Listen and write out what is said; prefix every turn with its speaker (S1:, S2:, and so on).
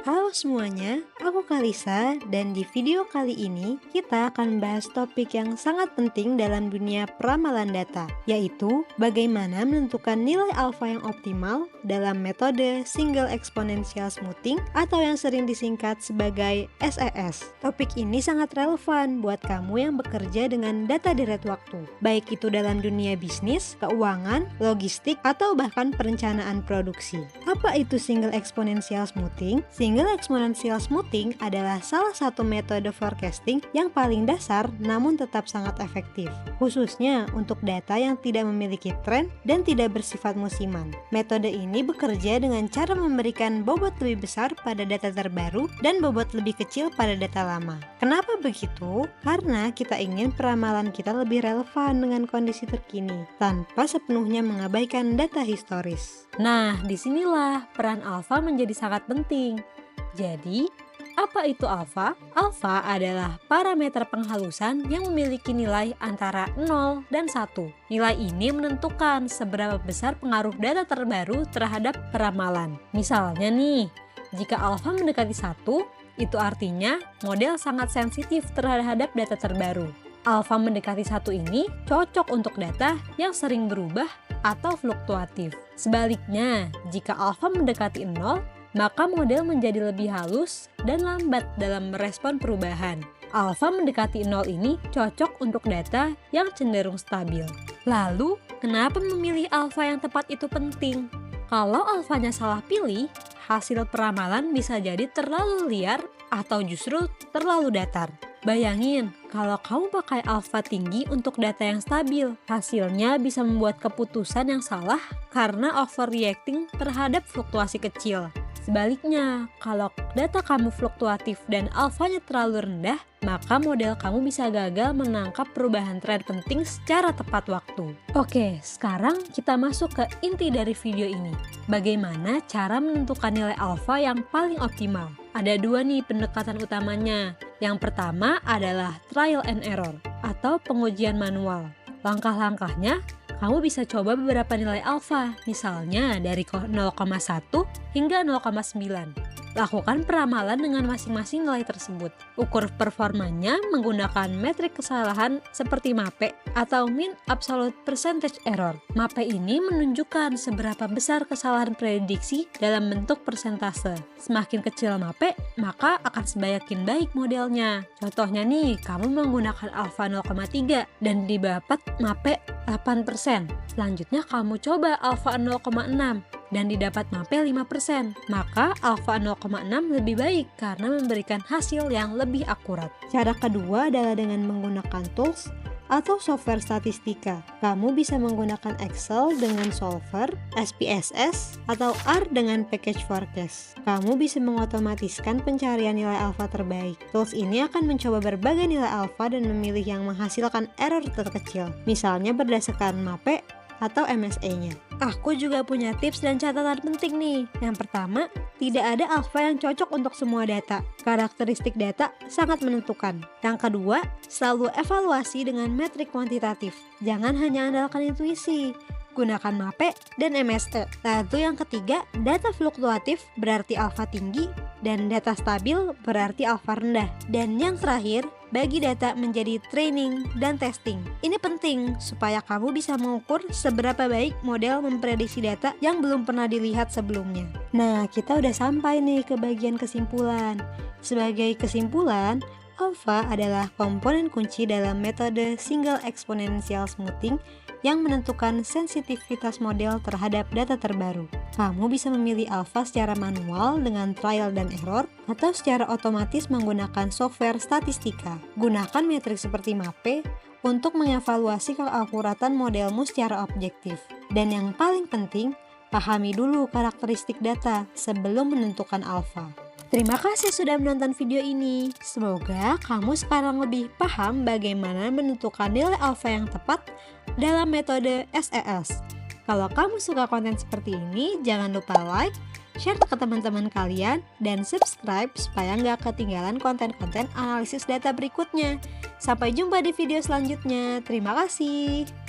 S1: Halo semuanya, aku Kalisa dan di video kali ini kita akan membahas topik yang sangat penting dalam dunia peramalan data, yaitu bagaimana menentukan nilai alfa yang optimal dalam metode Single Exponential Smoothing atau yang sering disingkat sebagai SES. Topik ini sangat relevan buat kamu yang bekerja dengan data deret waktu, baik itu dalam dunia bisnis, keuangan, logistik, atau bahkan perencanaan produksi. Apa itu Single Exponential Smoothing? Single Exponential Smoothing adalah salah satu metode forecasting yang paling dasar namun tetap sangat efektif, khususnya untuk data yang tidak memiliki tren dan tidak bersifat musiman. Metode ini bekerja dengan cara memberikan bobot lebih besar pada data terbaru dan bobot lebih kecil pada data lama. Kenapa begitu? Karena kita ingin peramalan kita lebih relevan dengan kondisi terkini, tanpa sepenuhnya mengabaikan data historis.
S2: Nah, disinilah peran alfa menjadi sangat penting. Jadi, apa itu alfa? Alfa adalah parameter penghalusan yang memiliki nilai antara 0 dan 1. Nilai ini menentukan seberapa besar pengaruh data terbaru terhadap peramalan. Misalnya nih, jika alfa mendekati 1, itu artinya model sangat sensitif terhadap data terbaru. Alfa mendekati 1 ini cocok untuk data yang sering berubah atau fluktuatif. Sebaliknya, jika alfa mendekati 0, maka model menjadi lebih halus dan lambat dalam merespon perubahan. Alfa mendekati 0 ini cocok untuk data yang cenderung stabil. Lalu, kenapa memilih alfa yang tepat itu penting? Kalau alfanya salah pilih, hasil peramalan bisa jadi terlalu liar atau justru terlalu datar. Bayangin, kalau kamu pakai alfa tinggi untuk data yang stabil, hasilnya bisa membuat keputusan yang salah karena overreacting terhadap fluktuasi kecil. Sebaliknya, kalau data kamu fluktuatif dan alfanya terlalu rendah, maka model kamu bisa gagal menangkap perubahan tren penting secara tepat waktu. Oke, sekarang kita masuk ke inti dari video ini. Bagaimana cara menentukan nilai alfa yang paling optimal? Ada dua nih pendekatan utamanya. Yang pertama adalah trial and error atau pengujian manual. Langkah-langkahnya, kamu bisa coba beberapa nilai alfa, misalnya dari 0,1 hingga 0,9. Lakukan peramalan dengan masing-masing nilai tersebut. Ukur performanya menggunakan metrik kesalahan seperti MAPE atau Mean Absolute Percentage Error. MAPE ini menunjukkan seberapa besar kesalahan prediksi dalam bentuk persentase. Semakin kecil MAPE, maka akan semakin baik modelnya. Contohnya nih, kamu menggunakan alfa 0,3 dan didapat MAPE 8%. Selanjutnya kamu coba alfa 0,6 dan didapat MAPE 5%, maka alfa 0,6 lebih baik karena memberikan hasil yang lebih akurat.
S1: Cara kedua adalah dengan menggunakan tools atau software statistika. Kamu bisa menggunakan Excel dengan Solver, SPSS, atau R dengan Package Forecast. Kamu bisa mengotomatiskan pencarian nilai alfa terbaik. Tools ini akan mencoba berbagai nilai alfa dan memilih yang menghasilkan error terkecil, misalnya berdasarkan MAPE atau MSE-nya. Aku juga punya tips dan catatan penting nih. Yang pertama, tidak ada alfa yang cocok untuk semua data. Karakteristik data sangat menentukan. Yang kedua, selalu evaluasi dengan metrik kuantitatif. Jangan hanya andalkan intuisi. Gunakan MAPE dan MSE. Lalu yang ketiga, data fluktuatif berarti alfa tinggi dan data stabil berarti alfa rendah. Dan yang terakhir, bagi data menjadi training dan testing. Ini penting supaya kamu bisa mengukur seberapa baik model memprediksi data yang belum pernah dilihat sebelumnya. Nah, kita udah sampai nih ke bagian kesimpulan. Sebagai kesimpulan, alfa adalah komponen kunci dalam metode Single Exponential Smoothing yang menentukan sensitivitas model terhadap data terbaru. Kamu bisa memilih alfa secara manual dengan trial dan error atau secara otomatis menggunakan software statistika. Gunakan metrik seperti MAPE untuk mengevaluasi keakuratan modelmu secara objektif. Dan yang paling penting, pahami dulu karakteristik data sebelum menentukan alfa. Terima kasih sudah menonton video ini. Semoga kamu sekarang lebih paham bagaimana menentukan nilai alfa yang tepat dalam metode SES. Kalau kamu suka konten seperti ini, jangan lupa like, share ke teman-teman kalian, dan subscribe supaya nggak ketinggalan konten-konten analisis data berikutnya. Sampai jumpa di video selanjutnya. Terima kasih.